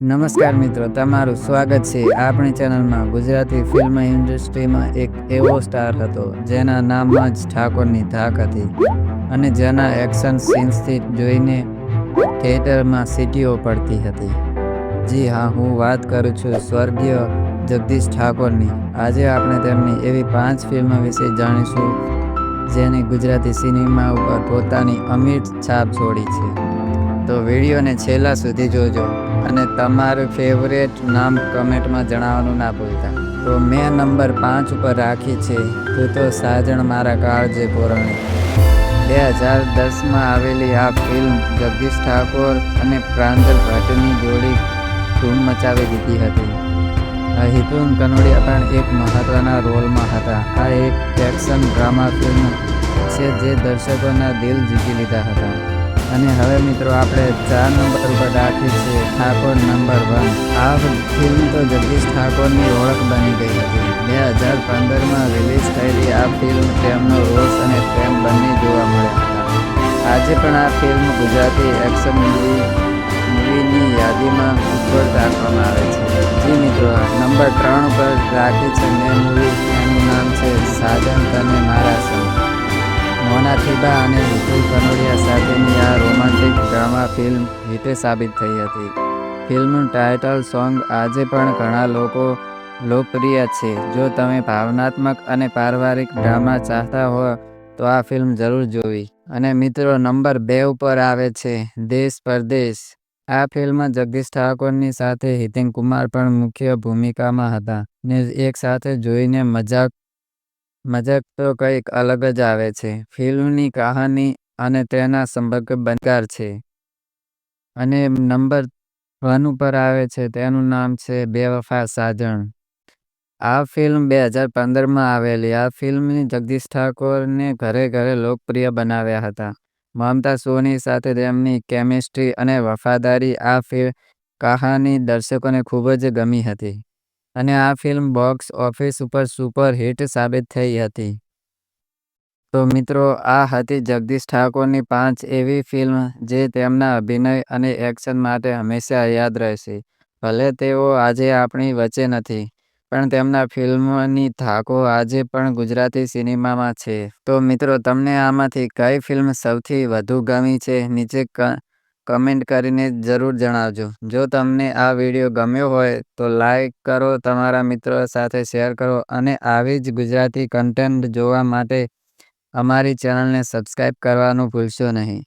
નમસ્કાર મિત્રો, તમારું સ્વાગત છે આપણી ચેનલમાં. ગુજરાતી ફિલ્મ ઇન્ડસ્ટ્રીમાં એક એવો સ્ટાર હતો જેના નામમાં જ ઠાકોરની ધાક હતી અને જેના એક્શન સીન્સથી જોઈને થિયેટરમાં સીટીઓ પડતી હતી. જી હા, હું વાત કરું છું સ્વર્ગીય જગદીશ ઠાકોરની. આજે આપણે તેમની એવી 5 ફિલ્મો વિશે જાણીશું જેને ગુજરાતી સિનેમા ઉપર પોતાની અમિટ છાપ છોડી છે. તો વિડીયોને છેલ્લા સુધી જોજો અને તમારું ફેવરેટ નામ કમેન્ટમાં જણાવવાનું ના ભૂલતા. તો મેં નંબર 5 ઉપર રાખી છે તું તો સાજણ મારા કાળજે પોરણે. 2010માં આવેલી આ ફિલ્મ જગદીશ ઠાકોર અને પ્રાંજલ ભટ્ટની જોડી ધૂમ મચાવી દીધી હતી. હિતુન કનોડિયા પણ એક મહત્વના રોલમાં હતા. આ એક એક્શન ડ્રામા ફિલ્મ છે જે દર્શકોના દિલ જીતી લીધા હતા. અને હવે મિત્રો આપણે 4 નંબર ઉપર રાખી છે ઠાકોર નંબર 1. આ ફિલ્મ તો જગદીશ ઠાકોરની ઓળખ બની ગઈ હતી. 2015માં રિલીઝ થયેલી આ ફિલ્મ તેમનો રોષ અને પ્રેમ બંને જોવા મળ્યા હતા. આજે પણ આ ફિલ્મ ગુજરાતી એક્શન મૂવીની યાદીમાં ઉપર રાખવામાં આવે છે. જી મિત્રો, નંબર 3 ઉપર રાખી છે મેં મૂવી. એનું નામ છે સાજન તને મારા સંગ. મોનાથીબા અને હિતુલ કનોડિયા સાથેની આ રોમાન્ટિક ડ્રામા ફિલ્મ હિટ સાબિત થઈ હતી. ફિલ્મનું ટાઇટલ સોંગ આજે પણ ઘણા લોકો લોકપ્રિય છે. જો તમે ભાવનાત્મક અને પારિવારિક ડ્રામા ચાહતા હો તો આ ફિલ્મ જરૂર જોવી. અને મિત્રો, નંબર 2 ઉપર આવે છે દેશ પરદેશ. આ ફિલ્મમાં જગદીશ ઠાકોરની સાથે હિતેન કુમાર પણ મુખ્ય ભૂમિકામાં હતા ને એક સાથે જોઈને મજાક તો કંઈક અલગ જ આવે છે. ફિલ્મની કહાની અને તેના સમગ્ર બનકાર છે. અને નંબર 1 ઉપર આવે છે તેનું નામ છે બેવફા સાજણ. આ ફિલ્મ 2015માં આવેલી. આ ફિલ્મની જગદીશ ઠાકોરને ઘરે ઘરે લોકપ્રિય બનાવ્યા હતા. મમતા સોની સાથે તેમની કેમિસ્ટ્રી અને વફાદારી આ કહાની દર્શકોને ખૂબ જ ગમી હતી અને આ ફિલ્મ બોક્સ ઓફિસ ઉપર સુપર હિટ સાબિત થઈ હતી. તો મિત્રો, આ હતી જગદીશ ઠાકોરની 5 એવી ફિલ્મ જે તેમના અભિનય અને એક્શન માટે હંમેશા યાદ રહેશે. ભલે તેઓ આજે આપણી વચ્ચે નથી, પણ તેમના ફિલ્મોની ધાકો આજે પણ ગુજરાતી સિનેમામાં છે. તો મિત્રો, તમને આમાંથી કઈ ફિલ્મ સૌથી વધુ ગમી છે નીચે કમેન્ટ કરીને જરૂર જણાવજો. જો તમને આ વિડીયો ગમ્યો હોય તો લાઈક કરો, તમારા મિત્રો સાથે શેર કરો અને આવી જ ગુજરાતી કન્ટેન્ટ જોવા માટે અમારી ચેનલને સબસ્ક્રાઈબ કરવાનું ભૂલશો નહીં.